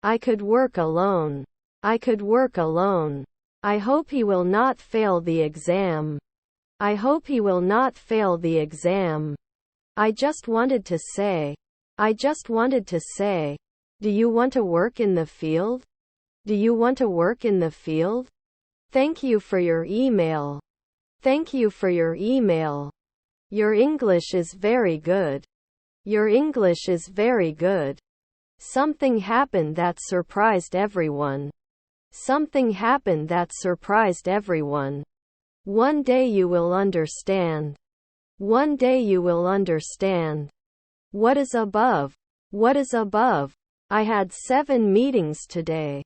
I could work alone. I could work alone. I hope he will not fail the exam. I hope he will not fail the exam. I just wanted to say. I just wanted to say. Do you want to work in the field? Do you want to work in the field? Thank you for your email. Thank you for your email. Your English is very good. Your English is very good. Something happened that surprised everyone. Something happened that surprised everyone. One day you will understand. One day you will understand. What is above? What is above? I had 7 meetings today.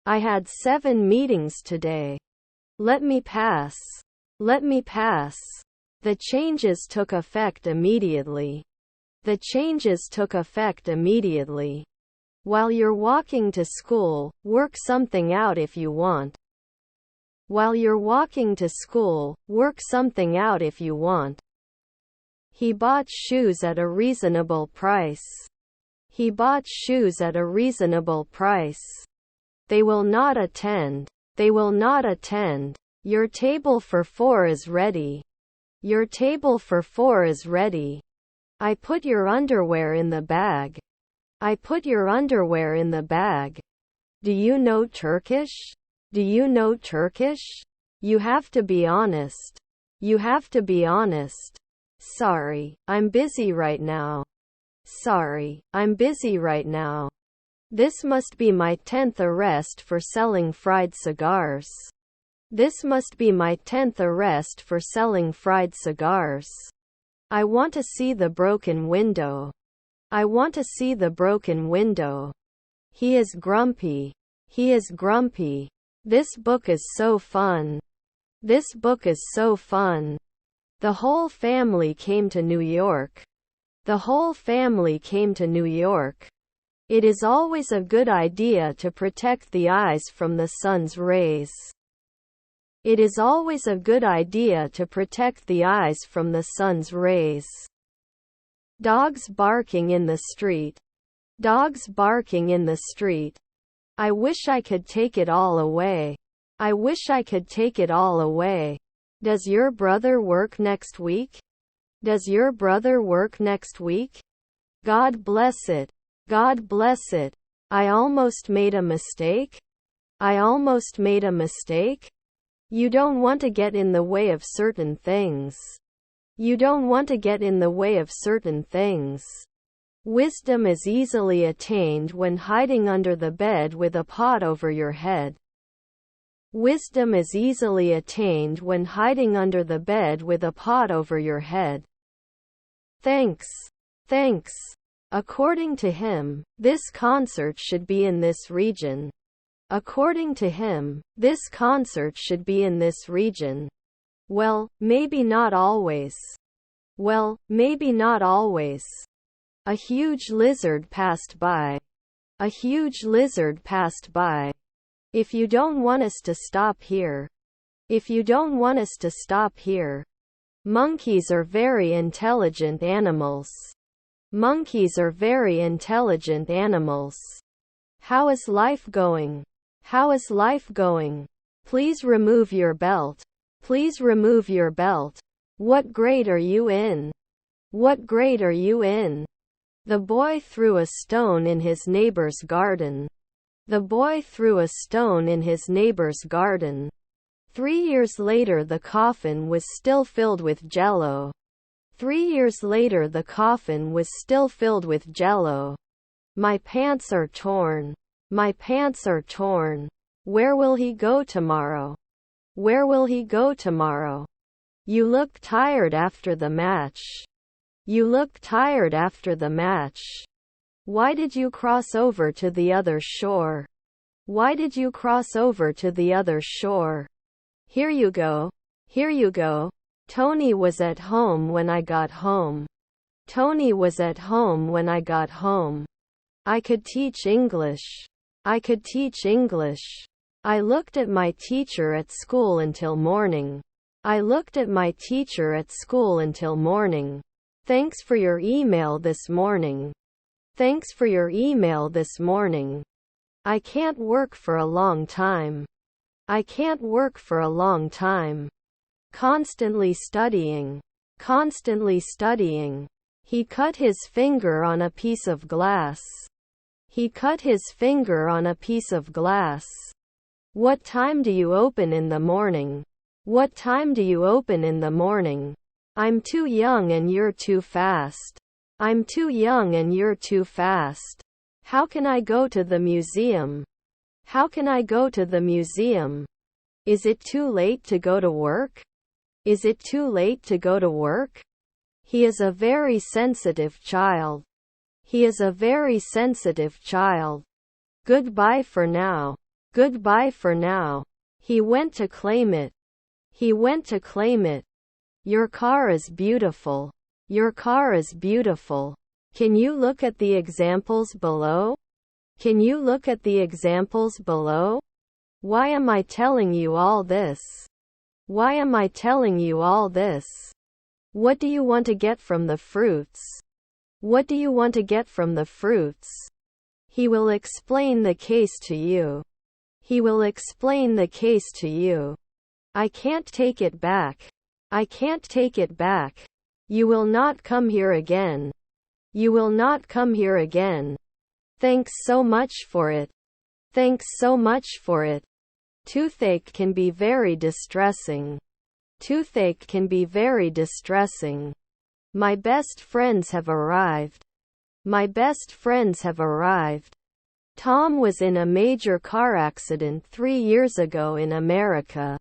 I had 7 meetings today. Let me pass. Let me pass. The changes took effect immediately. The changes took effect immediately. While you're walking to school, work something out if you want. While you're walking to school, work something out if you want. He bought shoes at a reasonable price. He bought shoes at a reasonable price. They will not attend. They will not attend. Your table for 4 is ready. Your table for 4 is ready. I put your underwear in the bag. I put your underwear in the bag. Do you know Turkish? Do you know Turkish? You have to be honest. You have to be honest. Sorry, I'm busy right now. Sorry, I'm busy right now. This must be my 10th arrest for selling fried cigars. This must be my 10th arrest for selling fried cigars. I want to see the broken window. I want to see the broken window. He is grumpy. He is grumpy. This book is so fun. This book is so fun. The whole family came to New York. The whole family came to New York. It is always a good idea to protect the eyes from the sun's rays. It is always a good idea to protect the eyes from the sun's rays. Dogs barking in the street. Dogs barking in the street. I wish I could take it all away. I wish I could take it all away. Does your brother work next week? Does your brother work next week? God bless it. God bless it. I almost made a mistake. I almost made a mistake. You don't want to get in the way of certain things. You don't want to get in the way of certain things. Wisdom is easily attained when hiding under the bed with a pot over your head. Wisdom is easily attained when hiding under the bed with a pot over your head. Thanks. Thanks. According to him, this concert should be in this region. According to him, this concert should be in this region. Well, maybe not always. Well, maybe not always. A huge lizard passed by. A huge lizard passed by. If you don't want us to stop here. If you don't want us to stop here. Monkeys are very intelligent animals. Monkeys are very intelligent animals. How is life going? How is life going? Please remove your belt. Please remove your belt. What grade are you in? What grade are you in? The boy threw a stone in his neighbor's garden. The boy threw a stone in his neighbor's garden. 3 years later the coffin was still filled with jello. 3 years later the coffin was still filled with jello. My pants are torn. My pants are torn. Where will he go tomorrow? Where will he go tomorrow? You look tired after the match. You look tired after the match. Why did you cross over to the other shore? Why did you cross over to the other shore? Here you go. Here you go. Tony was at home when I got home. Tony was at home when I got home. I could teach English. I could teach English. I looked at my teacher at school until morning. I looked at my teacher at school until morning. Thanks for your email this morning. Thanks for your email this morning. I can't work for a long time. I can't work for a long time. Constantly studying. Constantly studying. He cut his finger on a piece of glass. He cut his finger on a piece of glass. What time do you open in the morning? What time do you open in the morning? I'm too young and you're too fast. I'm too young and you're too fast. How can I go to the museum? How can I go to the museum? Is it too late to go to work? Is it too late to go to work? He is a very sensitive child. He is a very sensitive child. Goodbye for now. Goodbye for now. He went to claim it. He went to claim it. Your car is beautiful. Your car is beautiful. Can you look at the examples below? Can you look at the examples below? Why am I telling you all this? Why am I telling you all this? What do you want to get from the fruits? What do you want to get from the fruits? He will explain the case to you. He will explain the case to you. I can't take it back. I can't take it back. You will not come here again. You will not come here again. Thanks so much for it. Thanks so much for it. Toothache can be very distressing. Toothache can be very distressing. My best friends have arrived. My best friends have arrived. Tom was in a major car accident 3 years ago in America.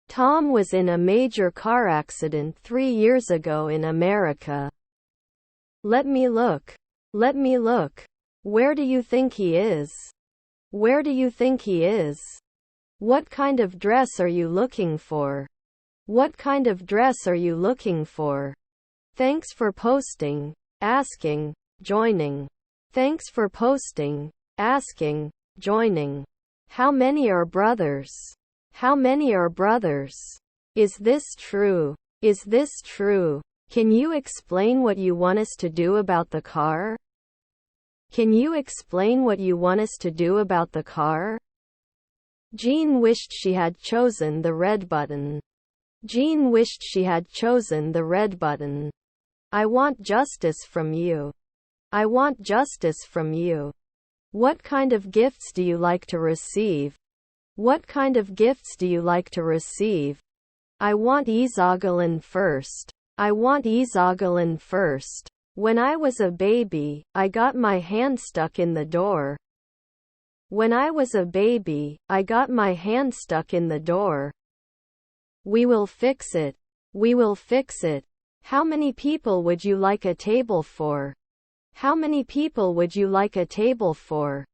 Tom was in a major car accident 3 years ago in America. Let me look. Let me look. Where do you think he is? Where do you think he is? What kind of dress are you looking for? What kind of dress are you looking for? Thanks for posting, asking, joining. Thanks for posting, asking, joining. How many are brothers? How many are brothers? Is this true? Is this true? Can you explain what you want us to do about the car? Can you explain what you want us to do about the car? Jean wished she had chosen the red button. Jean wished she had chosen the red button. I want justice from you. I want justice from you. What kind of gifts do you like to receive? What kind of gifts do you like to receive? I want Isogolin first. I want Isogolin first. When I was a baby, I got my hand stuck in the door. When I was a baby, I got my hand stuck in the door. We will fix it. We will fix it. How many people would you like a table for? How many people would you like a table for?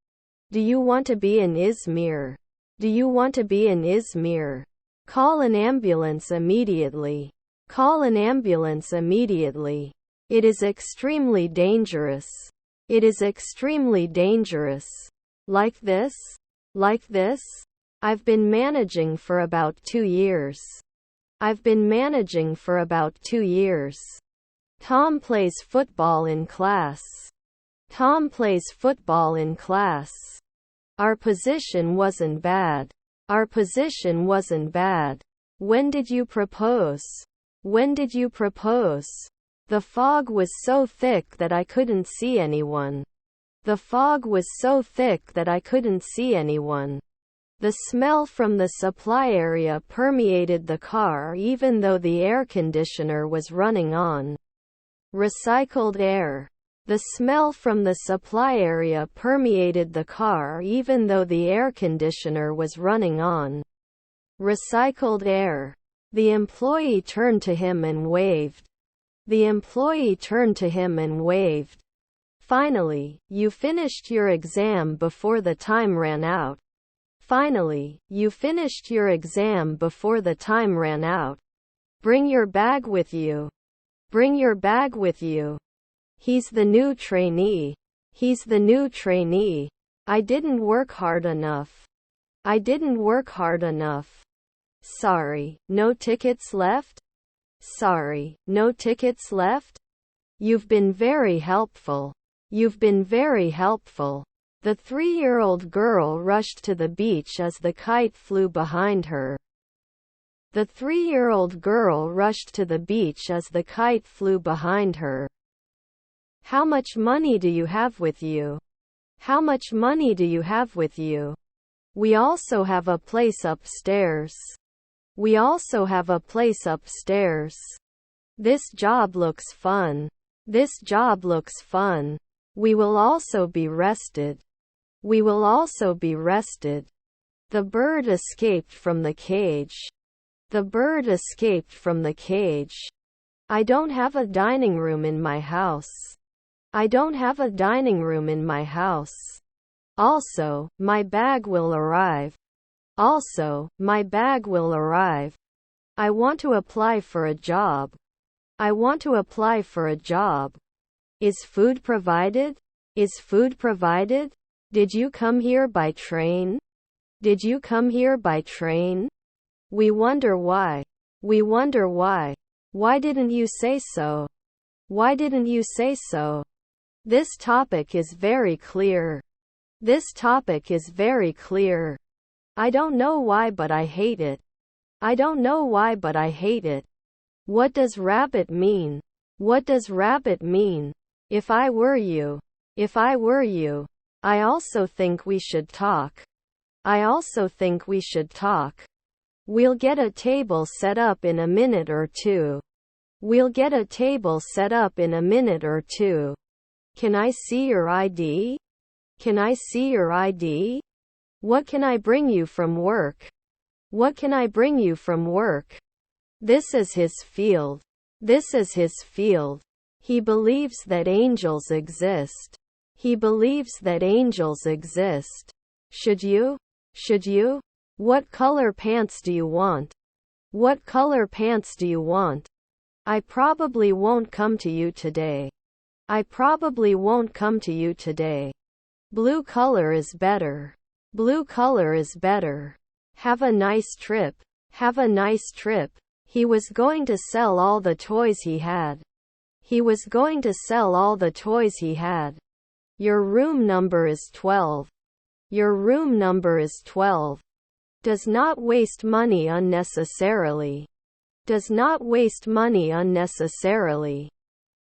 Do you want to be in Izmir? Do you want to be in Izmir? Call an ambulance immediately. Call an ambulance immediately. It is extremely dangerous. It is extremely dangerous. Like this? Like this? I've been managing for about 2 years. I've been managing for about 2 years. Tom plays football in class. Tom plays football in class. Our position wasn't bad. Our position wasn't bad. When did you propose? When did you propose? The fog was so thick that I couldn't see anyone. The fog was so thick that I couldn't see anyone. The smell from the supply area permeated the car even though the air conditioner was running on. Recycled air. The smell from the supply area permeated the car even though the air conditioner was running on. Recycled air. The employee turned to him and waved. The employee turned to him and waved. Finally, you finished your exam before the time ran out. Finally, you finished your exam before the time ran out. Bring your bag with you. Bring your bag with you. He's the new trainee. He's the new trainee. I didn't work hard enough. I didn't work hard enough. Sorry, no tickets left? Sorry, no tickets left? You've been very helpful. You've been very helpful. The 3-year-old girl rushed to the beach as the kite flew behind her. The 3-year-old girl rushed to the beach as the kite flew behind her. How much money do you have with you? How much money do you have with you? We also have a place upstairs. We also have a place upstairs. This job looks fun. This job looks fun. We will also be rested. We will also be rested. The bird escaped from the cage. The bird escaped from the cage. I don't have a dining room in my house. I don't have a dining room in my house. Also, my bag will arrive. Also, my bag will arrive. I want to apply for a job. I want to apply for a job. Is food provided? Is food provided? Did you come here by train? Did you come here by train? We wonder why. We wonder why. Why didn't you say so? Why didn't you say so? This topic is very clear. This topic is very clear. I don't know why, but I hate it. I don't know why, but I hate it. What does rabbit mean? What does rabbit mean? If I were you. If I were you. I also think we should talk. I also think we should talk. We'll get a table set up in a minute or two. We'll get a table set up in a minute or two. Can I see your ID? Can I see your ID? What can I bring you from work? What can I bring you from work? This is his field. This is his field. He believes that angels exist. He believes that angels exist. Should you? Should you? What color pants do you want? What color pants do you want? I probably won't come to you today. I probably won't come to you today. Blue color is better. Blue color is better. Have a nice trip. Have a nice trip. He was going to sell all the toys he had. He was going to sell all the toys he had. Your room number is 12. Your room number is 12. Does not waste money unnecessarily. Does not waste money unnecessarily.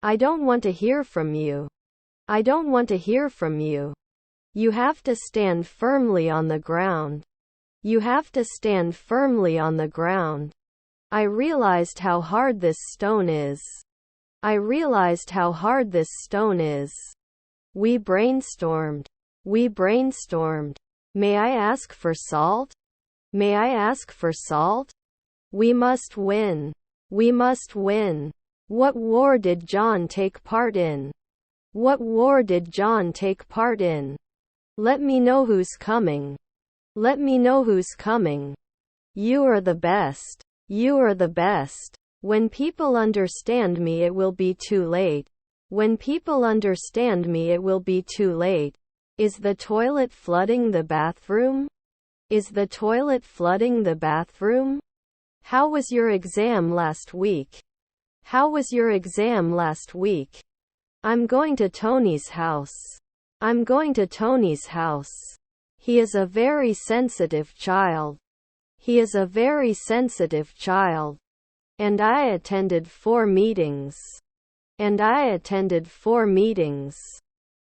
I don't want to hear from you. I don't want to hear from you. You have to stand firmly on the ground. You have to stand firmly on the ground. I realized how hard this stone is. I realized how hard this stone is. We brainstormed. We brainstormed. May I ask for salt? May I ask for salt? We must win. We must win. What war did John take part in? What war did John take part in? Let me know who's coming. Let me know who's coming. You are the best. You are the best. When people understand me, it will be too late. When people understand me, it will be too late. Is the toilet flooding the bathroom? Is the toilet flooding the bathroom? How was your exam last week? How was your exam last week? I'm going to Tony's house. I'm going to Tony's house. He is a very sensitive child. He is a very sensitive child. And I attended 4 meetings. And I attended 4 meetings.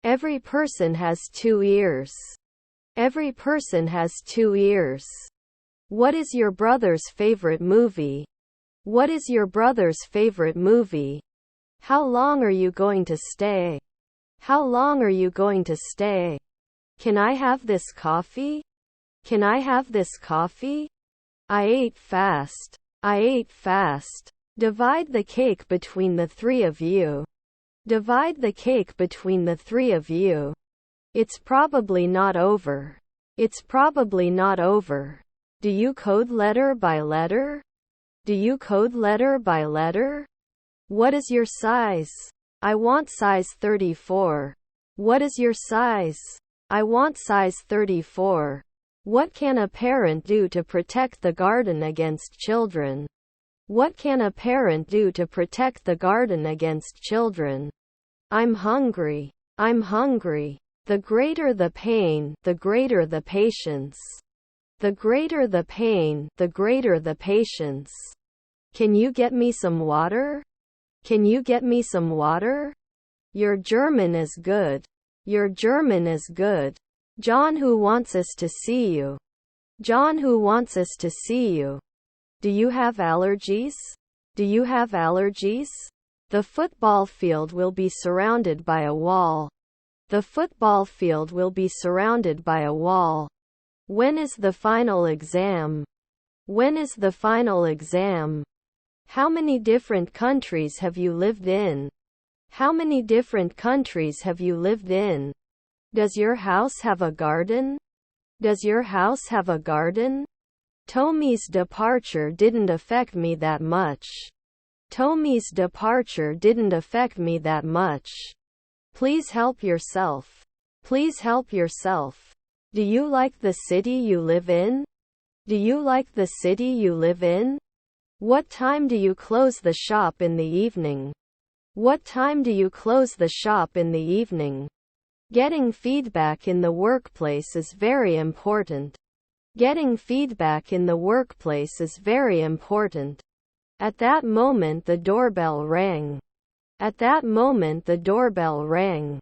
Every person has 2 ears. Every person has 2 ears. What is your brother's favorite movie? What is your brother's favorite movie? How long are you going to stay? How long are you going to stay? Can I have this coffee? Can I have this coffee? I ate fast. I ate fast. Divide the cake between the 3 of you. Divide the cake between the 3 of you. It's probably not over. It's probably not over. Do you code letter by letter? Do you code letter by letter? What is your size? I want size 34. What is your size? I want size 34. What can a parent do to protect the garden against children? What can a parent do to protect the garden against children? I'm hungry. I'm hungry. The greater the pain, the greater the patience. The greater the pain, the greater the patience. Can you get me some water? Can you get me some water? Your German is good. Your German is good. John who wants us to see you. John who wants us to see you. Do you have allergies? Do you have allergies? The football field will be surrounded by a wall. The football field will be surrounded by a wall. When is the final exam? When is the final exam? How many different countries have you lived in? How many different countries have you lived in? Does your house have a garden? Does your house have a garden? Tommy's departure didn't affect me that much. Tommy's departure didn't affect me that much. Please help yourself. Please help yourself. Do you like the city you live in? Do you like the city you live in? What time do you close the shop in the evening? What time do you close the shop in the evening? Getting feedback in the workplace is very important. Getting feedback in the workplace is very important. At that moment the doorbell rang. At that moment the doorbell rang.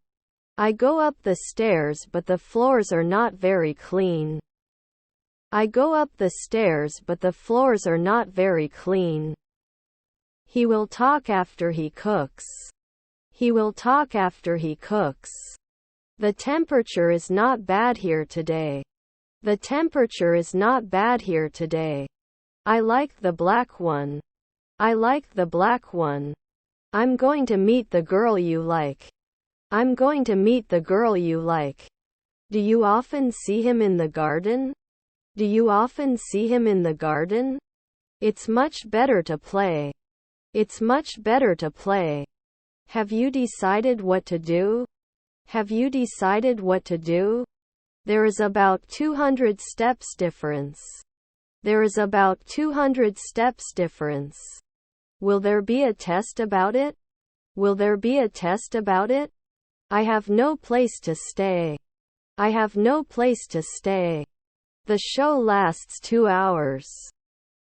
I go up the stairs but the floors are not very clean. I go up the stairs but the floors are not very clean. He will talk after he cooks. He will talk after he cooks. The temperature is not bad here today. The temperature is not bad here today. I like the black one. I like the black one. I'm going to meet the girl you like. I'm going to meet the girl you like. Do you often see him in the garden? Do you often see him in the garden? It's much better to play. It's much better to play. Have you decided what to do? Have you decided what to do? There is about 200 steps difference. There is about 200 steps difference. Will there be a test about it? Will there be a test about it? I have no place to stay. I have no place to stay. The show lasts 2 hours.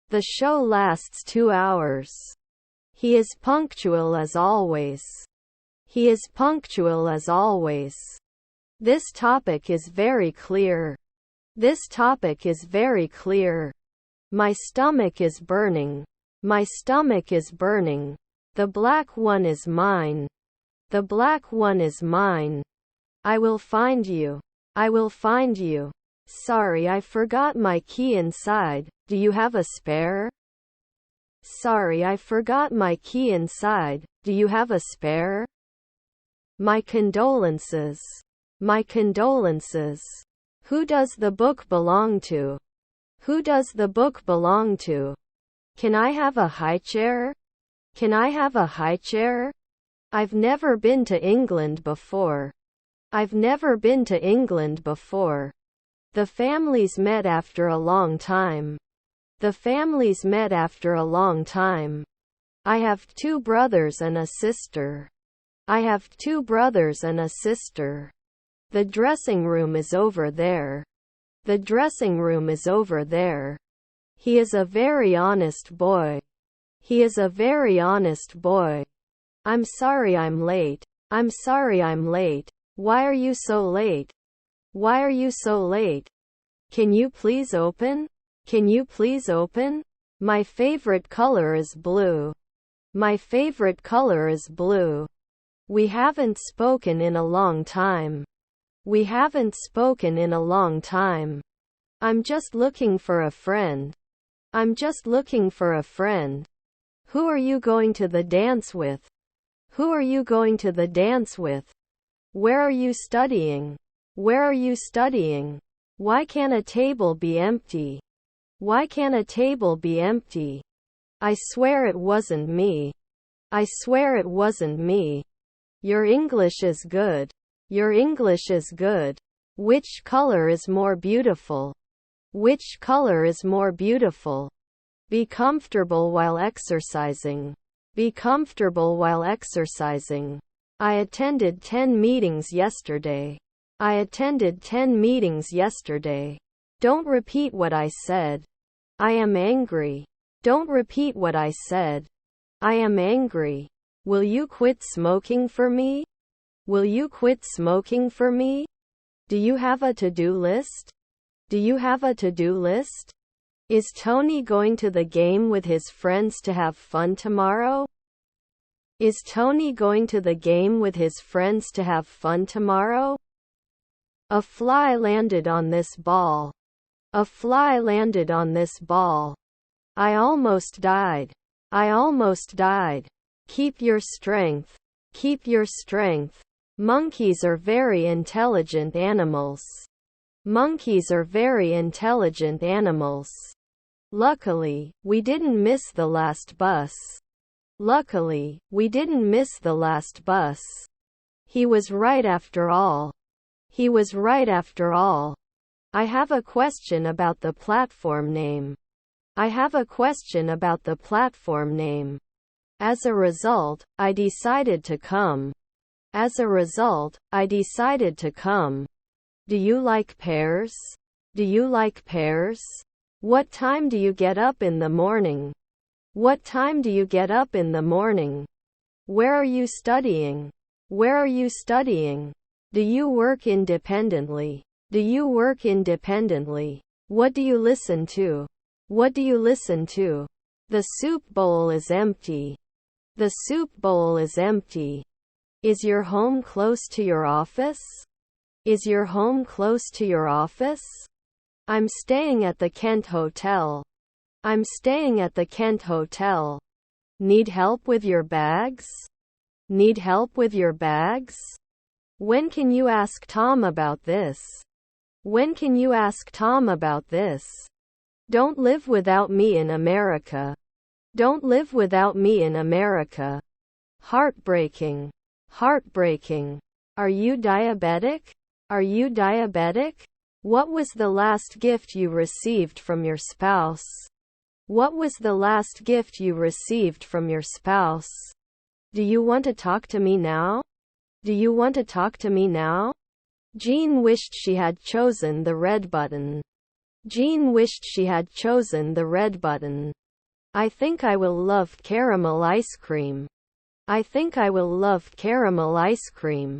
The show lasts 2 hours. He is punctual as always. He is punctual as always. This topic is very clear. This topic is very clear. My stomach is burning. My stomach is burning. The black one is mine. The black one is mine. I will find you. I will find you. Sorry, I forgot my key inside. Do you have a spare? Sorry, I forgot my key inside. Do you have a spare? My condolences. My condolences. Who does the book belong to? Who does the book belong to? Can I have a high chair? Can I have a high chair? I've never been to England before. I've never been to England before. The families met after a long time. The families met after a long time. I have 2 brothers and a sister. I have 2 brothers and a sister. The dressing room is over there. The dressing room is over there. He is a very honest boy. He is a very honest boy. I'm sorry I'm late. I'm sorry I'm late. Why are you so late? Why are you so late? Can you please open? Can you please open? My favorite color is blue. My favorite color is blue. We haven't spoken in a long time. We haven't spoken in a long time. I'm just looking for a friend. I'm just looking for a friend. Who are you going to the dance with? Who are you going to the dance with? Where are you studying? Where are you studying? Why can't a table be empty? Why can't a table be empty? I swear it wasn't me. I swear it wasn't me. Your English is good. Your English is good. Which color is more beautiful? Which color is more beautiful? Be comfortable while exercising. Be comfortable while exercising. I attended 10 meetings yesterday. I attended 10 meetings yesterday. Don't repeat what I said. I am angry. Don't repeat what I said. I am angry. Will you quit smoking for me? Will you quit smoking for me? Do you have a to-do list? Do you have a to-do list? Is Tony going to the game with his friends to have fun tomorrow? Is Tony going to the game with his friends to have fun tomorrow? A fly landed on this ball. A fly landed on this ball. I almost died. I almost died. Keep your strength. Keep your strength. Monkeys are very intelligent animals. Monkeys are very intelligent animals. Luckily, we didn't miss the last bus. Luckily, we didn't miss the last bus. He was right after all. He was right after all. I have a question about the platform name. I have a question about the platform name. As a result, I decided to come. As a result, I decided to come. Do you like pears? Do you like pears? What time do you get up in the morning? What time do you get up in the morning? Where are you studying? Where are you studying? Do you work independently? Do you work independently? What do you listen to? What do you listen to? The soup bowl is empty. The soup bowl is empty. Is your home close to your office? Is your home close to your office? I'm staying at the Kent Hotel. I'm staying at the Kent Hotel. Need help with your bags? Need help with your bags? When can you ask Tom about this? When can you ask Tom about this? Don't live without me in America. Don't live without me in America. Heartbreaking. Heartbreaking. Are you diabetic? Are you diabetic? What was the last gift you received from your spouse? What was the last gift you received from your spouse? Do you want to talk to me now? Do you want to talk to me now? Jean wished she had chosen the red button. Jean wished she had chosen the red button. I think I will love caramel ice cream. I think I will love caramel ice cream.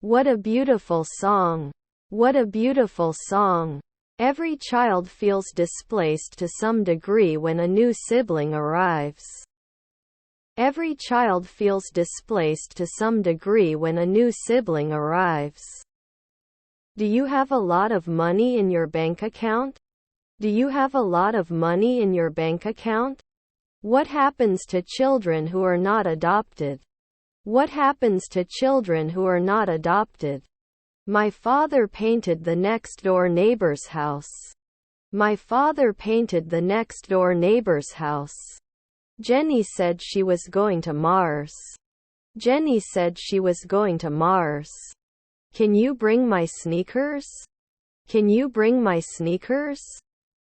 What a beautiful song. What a beautiful song. Every child feels displaced to some degree when a new sibling arrives. Every child feels displaced to some degree when a new sibling arrives. Do you have a lot of money in your bank account? Do you have a lot of money in your bank account? What happens to children who are not adopted? What happens to children who are not adopted? My father painted the next door neighbor's house. My father painted the next door neighbor's house. Jenny said she was going to Mars. Jenny said she was going to Mars. Can you bring my sneakers? Can you bring my sneakers?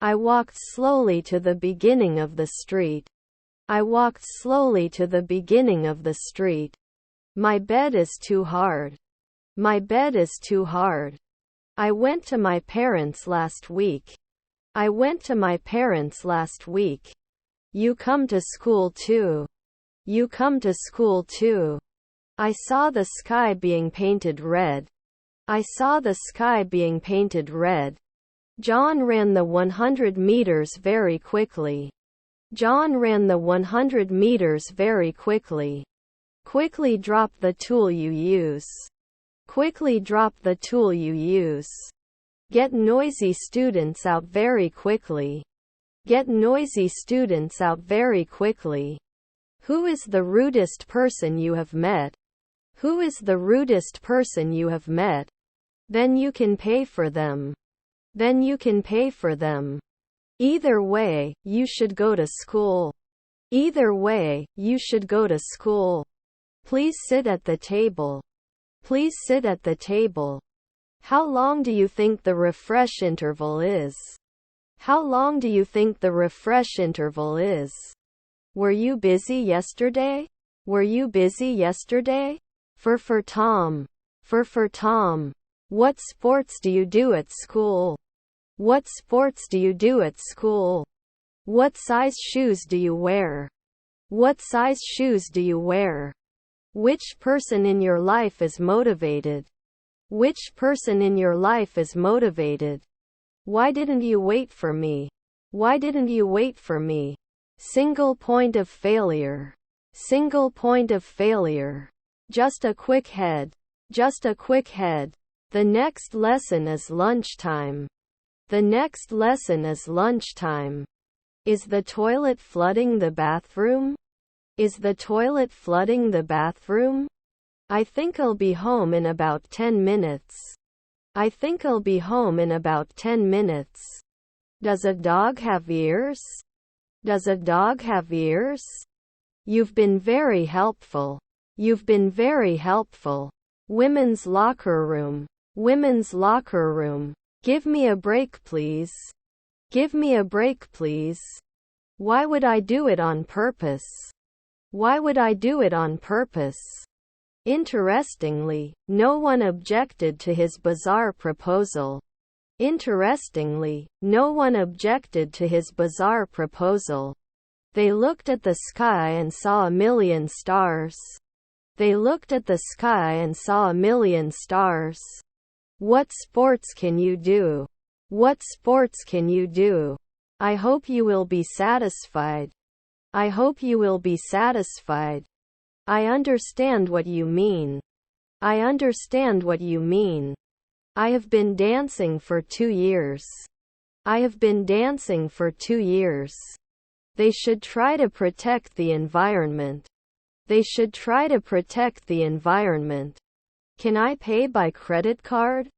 I walked slowly to the beginning of the street. I walked slowly to the beginning of the street. My bed is too hard. My bed is too hard. I went to my parents last week. I went to my parents last week. You come to school too. You come to school too. I saw the sky being painted red. I saw the sky being painted red. John ran the 100 meters very quickly. John ran the 100 meters very quickly. Quickly drop the tool you use. Quickly drop the tool you use. Get noisy students out very quickly. Get noisy students out very quickly. Who is the rudest person you have met? Who is the rudest person you have met? Then you can pay for them. Then you can pay for them. Either way, you should go to school. Either way, you should go to school. Please sit at the table. Please sit at the table. How long do you think the refresh interval is? How long do you think the refresh interval is? Were you busy yesterday? Were you busy yesterday? For Tom. For Tom. What sports do you do at school? What sports do you do at school? What size shoes do you wear? What size shoes do you wear? Which person in your life is motivated? Which person in your life is motivated? Why didn't you wait for me? Why didn't you wait for me? Single point of failure. Single point of failure. Just a quick head. Just a quick head. The next lesson is lunchtime. The next lesson is lunchtime. Is the toilet flooding the bathroom? Is the toilet flooding the bathroom? I think I'll be home in about 10 minutes. I think I'll be home in about 10 minutes. Does a dog have ears? Does a dog have ears? You've been very helpful. You've been very helpful. Women's locker room. Women's locker room. Give me a break, please. Give me a break, please. Why would I do it on purpose? Why would I do it on purpose? Interestingly, no one objected to his bizarre proposal. Interestingly, no one objected to his bizarre proposal. They looked at the sky and saw a million stars. They looked at the sky and saw a million stars. What sports can you do? What sports can you do? I hope you will be satisfied. I hope you will be satisfied. I understand what you mean. I understand what you mean. I have been dancing for 2 years. I have been dancing for 2 years. They should try to protect the environment. They should try to protect the environment. Can I pay by credit card?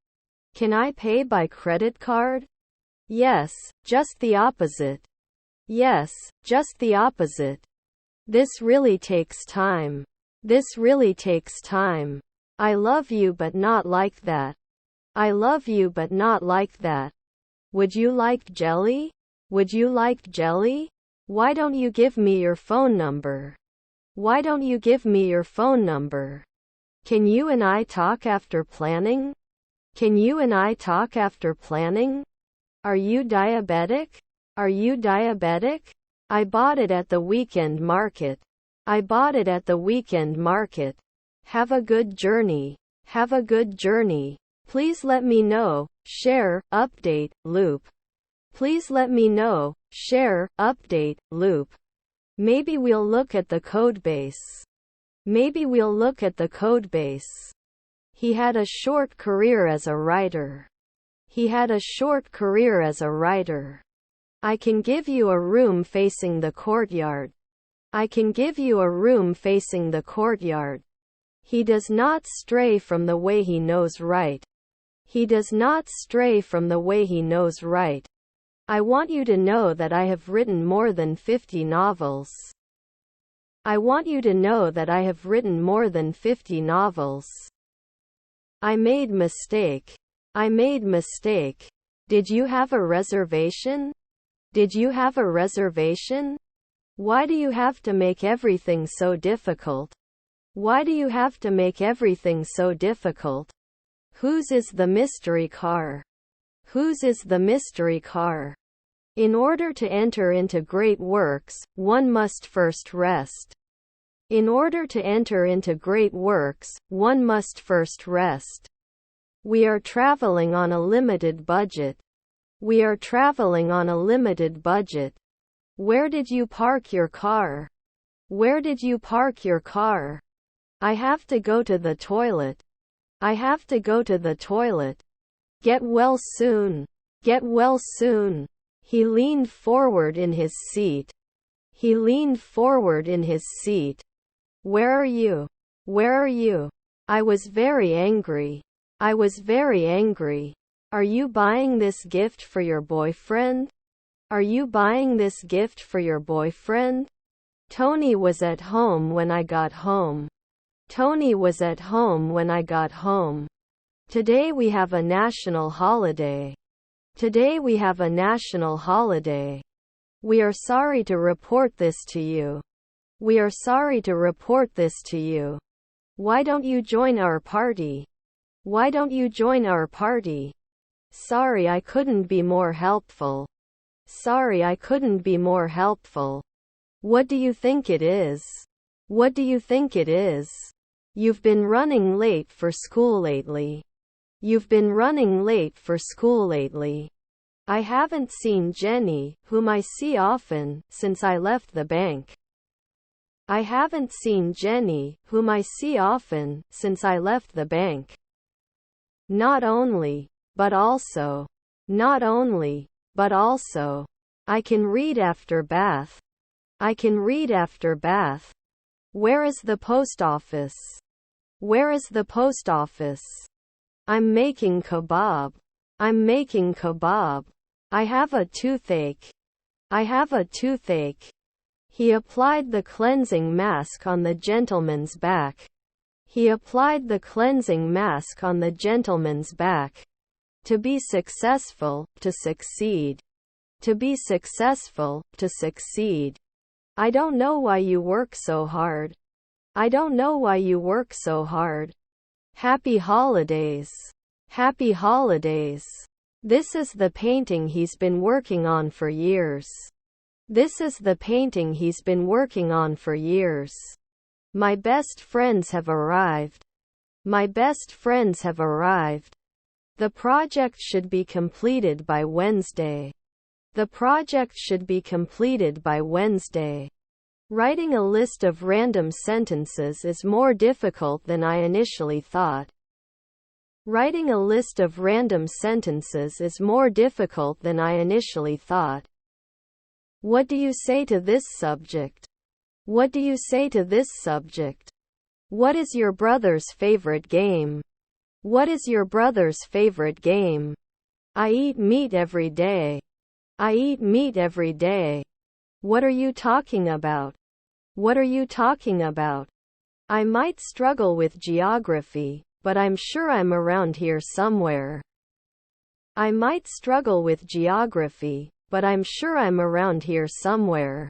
Can I pay by credit card? Yes, just the opposite. Yes, just the opposite. This really takes time. This really takes time. I love you but not like that. I love you but not like that. Would you like jelly? Would you like jelly? Why don't you give me your phone number? Why don't you give me your phone number? Can you and I talk after planning? Can you and I talk after planning? Are you diabetic? Are you diabetic? I bought it at the weekend market. I bought it at the weekend market. Have a good journey. Have a good journey. Please let me know. Share, update, loop. Please let me know. Share, update, loop. Maybe we'll look at the codebase. Maybe we'll look at the codebase. He had a short career as a writer. He had a short career as a writer. I can give you a room facing the courtyard. I can give you a room facing the courtyard. He does not stray from the way he knows right. He does not stray from the way he knows right. I want you to know that I have written more than 50 novels. I want you to know that I have written more than 50 novels. I made mistake. I made mistake. Did you have a reservation? Did you have a reservation? Why do you have to make everything so difficult? Why do you have to make everything so difficult? Whose is the mystery car? Whose is the mystery car? In order to enter into great works, one must first rest. In order to enter into great works, one must first rest. We are traveling on a limited budget. We are traveling on a limited budget. Where did you park your car? Where did you park your car? I have to go to the toilet. I have to go to the toilet. Get well soon. Get well soon. He leaned forward in his seat. He leaned forward in his seat. Where are you? Where are you? I was very angry. I was very angry. Are you buying this gift for your boyfriend? Are you buying this gift for your boyfriend? Tony was at home when I got home. Tony was at home when I got home. Today we have a national holiday. Today we have a national holiday. We are sorry to report this to you. We are sorry to report this to you. Why don't you join our party? Why don't you join our party? Sorry, I couldn't be more helpful. Sorry, I couldn't be more helpful. What do you think it is? What do you think it is? You've been running late for school lately. You've been running late for school lately. I haven't seen Jenny, whom I see often, since I left the bank. I haven't seen Jenny, whom I see often, since I left the bank. Not only, but also. Not only, but also. I can read after bath. I can read after bath. Where is the post office? Where is the post office? I'm making kebab. I'm making kebab. I have a toothache. I have a toothache. He applied the cleansing mask on the gentleman's back. He applied the cleansing mask on the gentleman's back. To be successful, to succeed. To be successful, to succeed. I don't know why you work so hard. I don't know why you work so hard. Happy holidays. Happy holidays. This is the painting he's been working on for years. This is the painting he's been working on for years. My best friends have arrived. My best friends have arrived. The project should be completed by Wednesday. The project should be completed by Wednesday. Writing a list of random sentences is more difficult than I initially thought. Writing a list of random sentences is more difficult than I initially thought. What do you say to this subject? What do you say to this subject? What is your brother's favorite game? What is your brother's favorite game? I eat meat every day. I eat meat every day. What are you talking about? What are you talking about? I might struggle with geography, but I'm sure I'm around here somewhere. I might struggle with geography, but I'm sure I'm around here somewhere.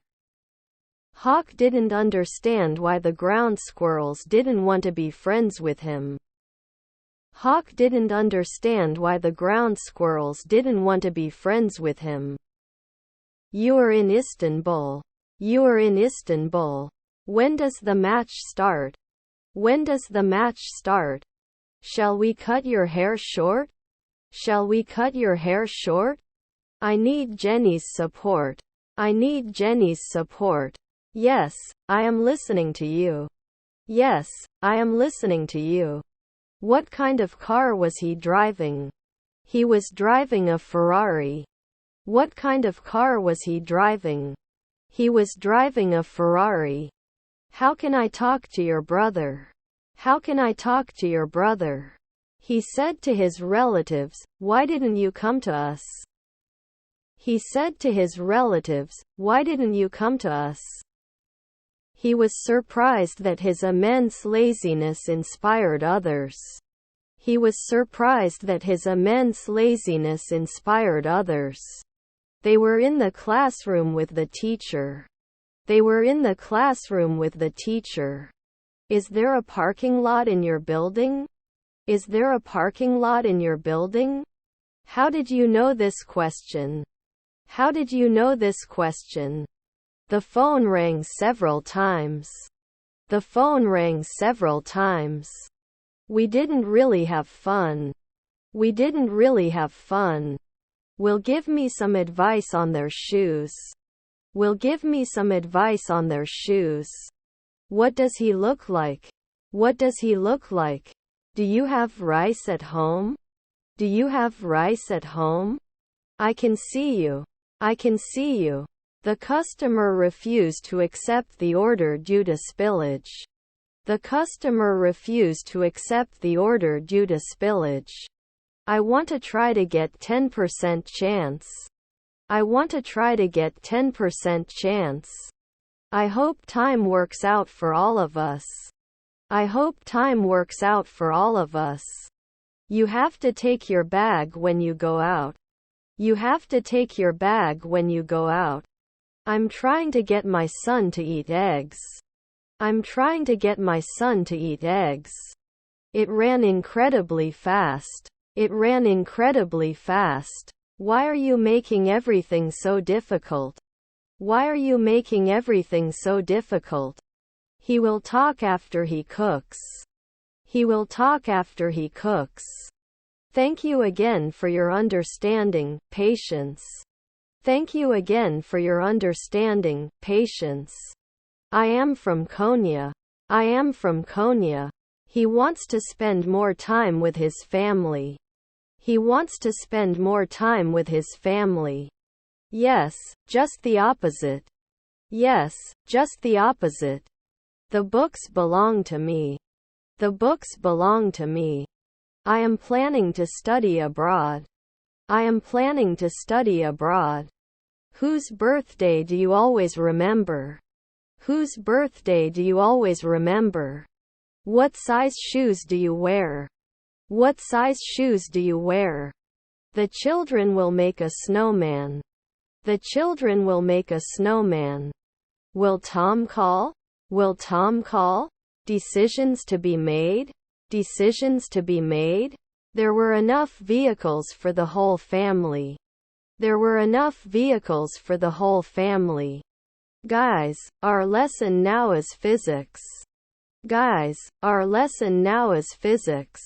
Hawk didn't understand why the ground squirrels didn't want to be friends with him. Hawk didn't understand why the ground squirrels didn't want to be friends with him. You are in Istanbul. You are in Istanbul. When does the match start? When does the match start? Shall we cut your hair short? Shall we cut your hair short? I need Jenny's support. I need Jenny's support. Yes, I am listening to you. Yes, I am listening to you. What kind of car was he driving? He was driving a Ferrari. What kind of car was he driving? He was driving a Ferrari. How can I talk to your brother? How can I talk to your brother? He said to his relatives, why didn't you come to us? He said to his relatives, why didn't you come to us? He was surprised that his immense laziness inspired others. He was surprised that his immense laziness inspired others. They were in the classroom with the teacher. They were in the classroom with the teacher. Is there a parking lot in your building? Is there a parking lot in your building? How did you know this question? How did you know this question? The phone rang several times. The phone rang several times. We didn't really have fun. We didn't really have fun. Will give me some advice on their shoes. Will give me some advice on their shoes. What does he look like? What does he look like? Do you have rice at home? Do you have rice at home? I can see you. I can see you. The customer refused to accept the order due to spillage. The customer refused to accept the order due to spillage. I want to try to get 10% chance. I want to try to get 10% chance. I hope time works out for all of us. I hope time works out for all of us. You have to take your bag when you go out. You have to take your bag when you go out. I'm trying to get my son to eat eggs. I'm trying to get my son to eat eggs. It ran incredibly fast. It ran incredibly fast. Why are you making everything so difficult? Why are you making everything so difficult? He will talk after he cooks. He will talk after he cooks. Thank you again for your understanding, patience. Thank you again for your understanding, patience. I am from Konya. I am from Konya. He wants to spend more time with his family. He wants to spend more time with his family. Yes, just the opposite. Yes, just the opposite. The books belong to me. The books belong to me. I am planning to study abroad. I am planning to study abroad. Whose birthday do you always remember? Whose birthday do you always remember? What size shoes do you wear? What size shoes do you wear? The children will make a snowman. The children will make a snowman. Will Tom call? Will Tom call? Decisions to be made? Decisions to be made? There were enough vehicles for the whole family. There were enough vehicles for the whole family. Guys, our lesson now is physics. Guys, our lesson now is physics.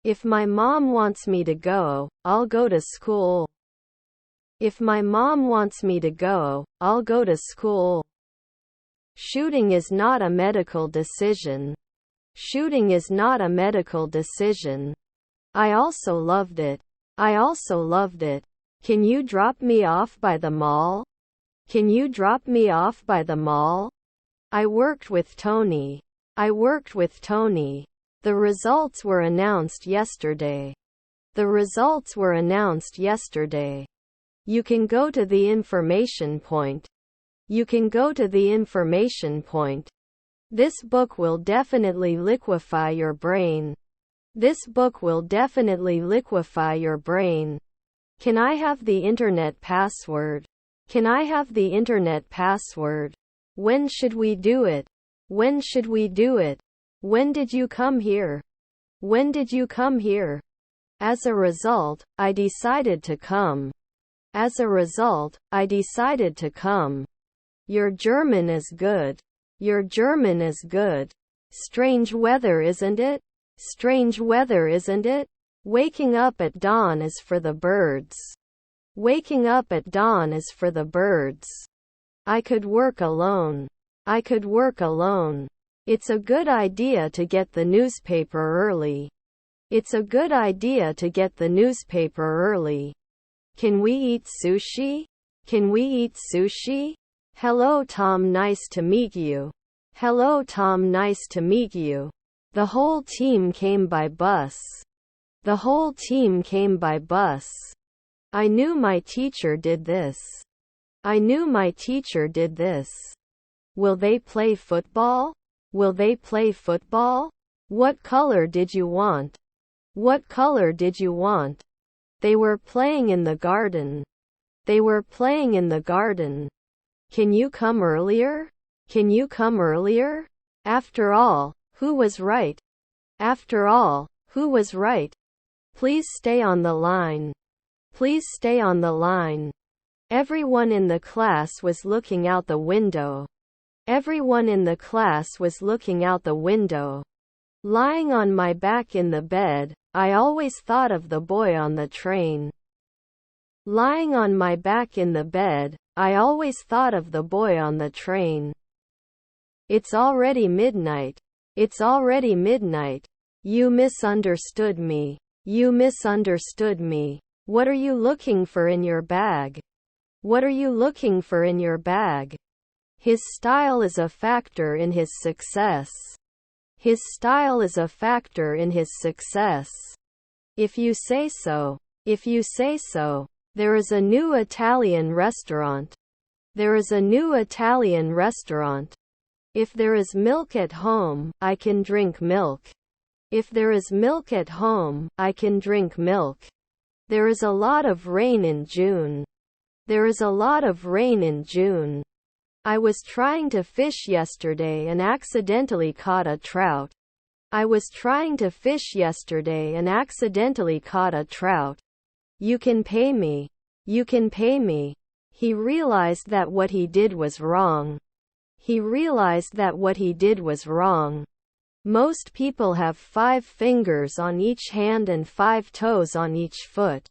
If my mom wants me to go, I'll go to school. If my mom wants me to go, I'll go to school. Shooting is not a medical decision. Shooting is not a medical decision. I also loved it. I also loved it. Can you drop me off by the mall? Can you drop me off by the mall? I worked with Tony. I worked with Tony. The results were announced yesterday. The results were announced yesterday. You can go to the information point. You can go to the information point. This book will definitely liquefy your brain. This book will definitely liquefy your brain. Can I have the internet password? Can I have the internet password? When should we do it? When should we do it? When did you come here? When did you come here? As a result, I decided to come. As a result, I decided to come. Your German is good. Your German is good. Strange weather, isn't it? Strange weather, isn't it? Waking up at dawn is for the birds. Waking up at dawn is for the birds. I could work alone. I could work alone. It's a good idea to get the newspaper early. It's a good idea to get the newspaper early. Can we eat sushi? Can we eat sushi? Hello Tom, nice to meet you. Hello Tom, nice to meet you. The whole team came by bus. The whole team came by bus. I knew my teacher did this. I knew my teacher did this. Will they play football? Will they play football? What color did you want? What color did you want? They were playing in the garden. They were playing in the garden. Can you come earlier? Can you come earlier? After all, who was right? After all, who was right? Please stay on the line. Please stay on the line. Everyone in the class was looking out the window. Everyone in the class was looking out the window. Lying on my back in the bed, I always thought of the boy on the train. Lying on my back in the bed, I always thought of the boy on the train. It's already midnight. It's already midnight. You misunderstood me. You misunderstood me. What are you looking for in your bag? What are you looking for in your bag? His style is a factor in his success. His style is a factor in his success. If you say so. If you say so. There is a new Italian restaurant. There is a new Italian restaurant. If there is milk at home, I can drink milk. If there is milk at home, I can drink milk. There is a lot of rain in June. There is a lot of rain in June. I was trying to fish yesterday and accidentally caught a trout. I was trying to fish yesterday and accidentally caught a trout. You can pay me. You can pay me. He realized that what he did was wrong. He realized that what he did was wrong. Most people have 5 fingers on each hand and 5 toes on each foot.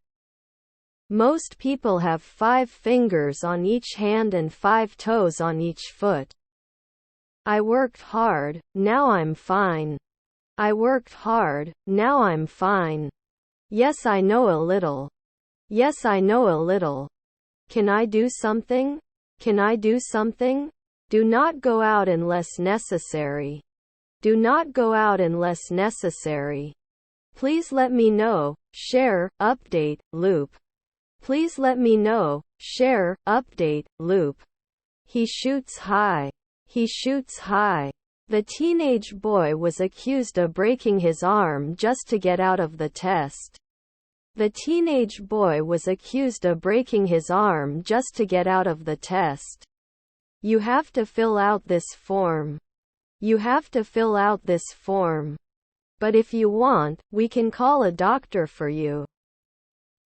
Most people have 5 fingers on each hand and 5 toes on each foot. I worked hard, now I'm fine. I worked hard, now I'm fine. Yes, I know a little. Yes, I know a little. Can I do something? Can I do something? Do not go out unless necessary. Do not go out unless necessary. Please let me know, share, update, loop. Please let me know, share, update, loop. He shoots high. He shoots high. The teenage boy was accused of breaking his arm just to get out of the test. The teenage boy was accused of breaking his arm just to get out of the test. You have to fill out this form. You have to fill out this form. But if you want, we can call a doctor for you.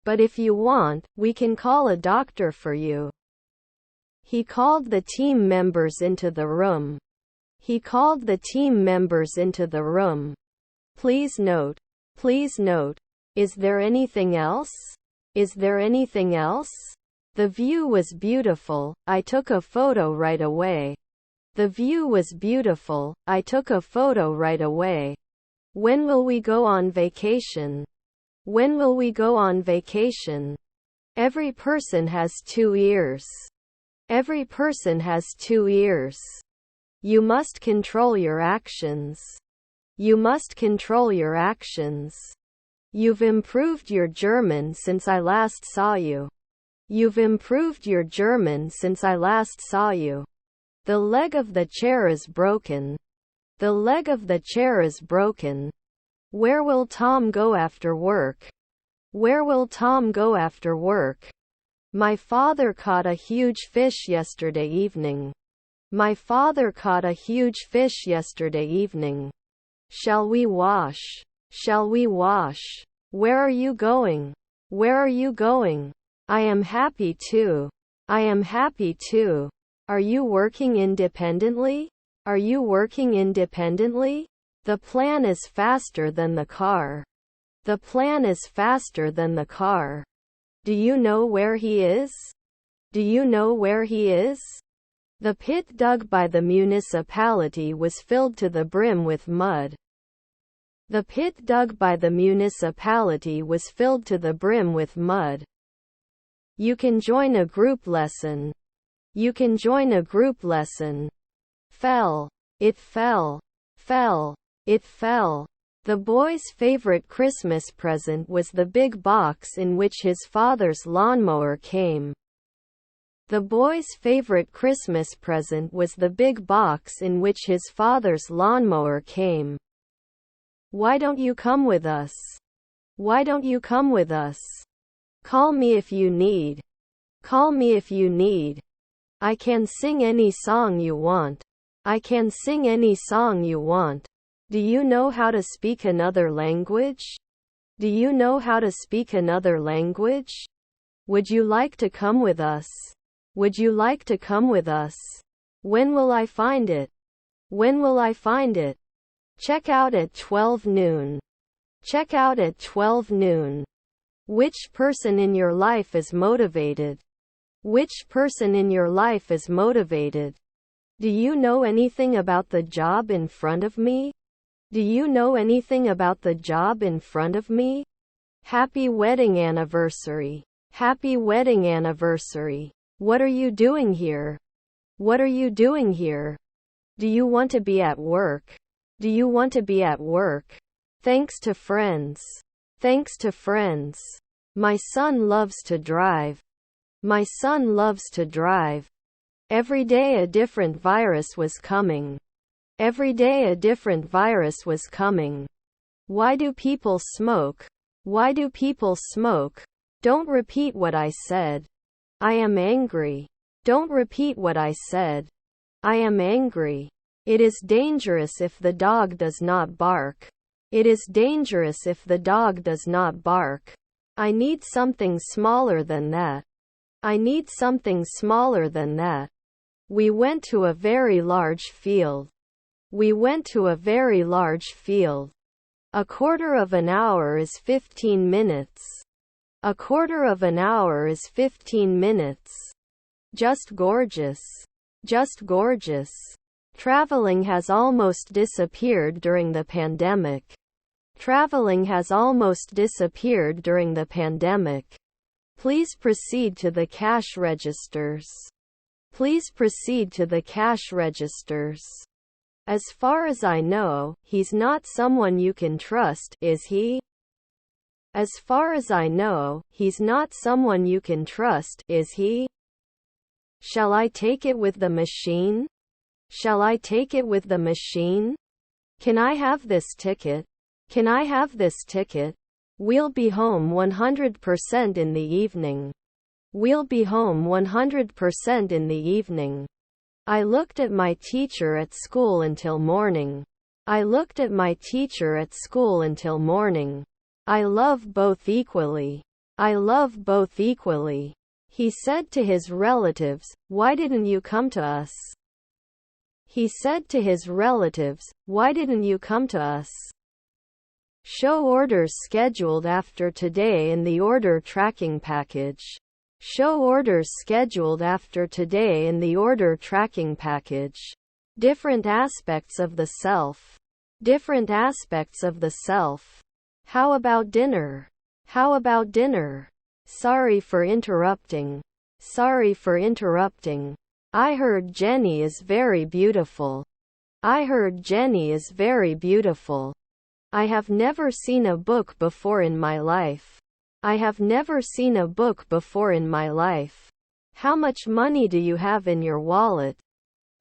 But if you want, we can call a doctor for you. He called the team members into the room. He called the team members into the room. Please note. Please note. Is there anything else? Is there anything else? The view was beautiful, I took a photo right away. The view was beautiful, I took a photo right away. When will we go on vacation? When will we go on vacation? Every person has 2 ears. Every person has 2 ears. You must control your actions. You must control your actions. You've improved your German since I last saw you. You've improved your German since I last saw you. The leg of the chair is broken. The leg of the chair is broken. Where will Tom go after work? Where will Tom go after work? My father caught a huge fish yesterday evening. My father caught a huge fish yesterday evening. Shall we wash? Shall we wash? Where are you going? Where are you going? I am happy too. I am happy too. Are you working independently? Are you working independently? The plan is faster than the car. The plan is faster than the car. Do you know where he is? Do you know where he is? The pit dug by the municipality was filled to the brim with mud. The pit dug by the municipality was filled to the brim with mud. You can join a group lesson. You can join a group lesson. Fell. It fell. Fell. It fell. The boy's favorite Christmas present was the big box in which his father's lawnmower came. The boy's favorite Christmas present was the big box in which his father's lawnmower came. Why don't you come with us? Why don't you come with us? Call me if you need. Call me if you need. I can sing any song you want. I can sing any song you want. Do you know how to speak another language? Do you know how to speak another language? Would you like to come with us? Would you like to come with us? When will I find it? When will I find it? Check out at 12 noon. Check out at 12 noon. Which person in your life is motivated? Which person in your life is motivated? Do you know anything about the job in front of me? Do you know anything about the job in front of me? Happy wedding anniversary. Happy wedding anniversary. What are you doing here? What are you doing here? Do you want to be at work? Do you want to be at work? Thanks to friends. Thanks to friends. My son loves to drive. My son loves to drive. Every day a different virus was coming. Every day a different virus was coming. Why do people smoke? Why do people smoke? Don't repeat what I said. I am angry. Don't repeat what I said. I am angry. It is dangerous if the dog does not bark. It is dangerous if the dog does not bark. I need something smaller than that. I need something smaller than that. We went to a very large field. We went to a very large field. A quarter of an hour is 15 minutes. A quarter of an hour is 15 minutes. Just gorgeous. Just gorgeous. Traveling has almost disappeared during the pandemic. Traveling has almost disappeared during the pandemic. Please proceed to the cash registers. Please proceed to the cash registers. As far as I know, he's not someone you can trust, is he? As far as I know, he's not someone you can trust, is he? Shall I take it with the machine? Shall I take it with the machine? Can I have this ticket? Can I have this ticket? We'll be home 100% in the evening. We'll be home 100% in the evening. I looked at my teacher at school until morning. I looked at my teacher at school until morning. I love both equally. I love both equally. He said to his relatives, "Why didn't you come to us?" He said to his relatives, "Why didn't you come to us?" Show orders scheduled after today in the order tracking package. Show orders scheduled after today in the order tracking package. Different aspects of the self. Different aspects of the self. How about dinner? How about dinner? Sorry for interrupting. Sorry for interrupting. I heard Jenny is very beautiful. I heard Jenny is very beautiful. I have never seen a book before in my life. I have never seen a book before in my life. How much money do you have in your wallet?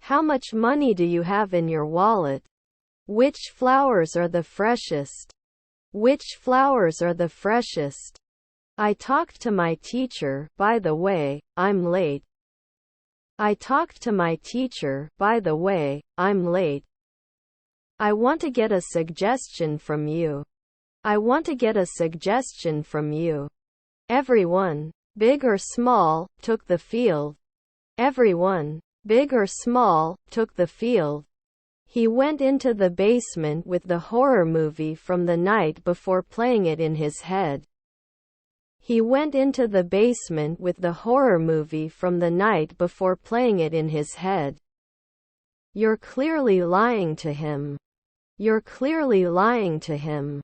How much money do you have in your wallet? Which flowers are the freshest? Which flowers are the freshest? I talked to my teacher, by the way, I'm late. I talked to my teacher, by the way, I'm late. I want to get a suggestion from you. I want to get a suggestion from you. Everyone, big or small, took the field. Everyone, big or small, took the field. He went into the basement with the horror movie from the night before playing it in his head. He went into the basement with the horror movie from the night before playing it in his head. You're clearly lying to him. You're clearly lying to him.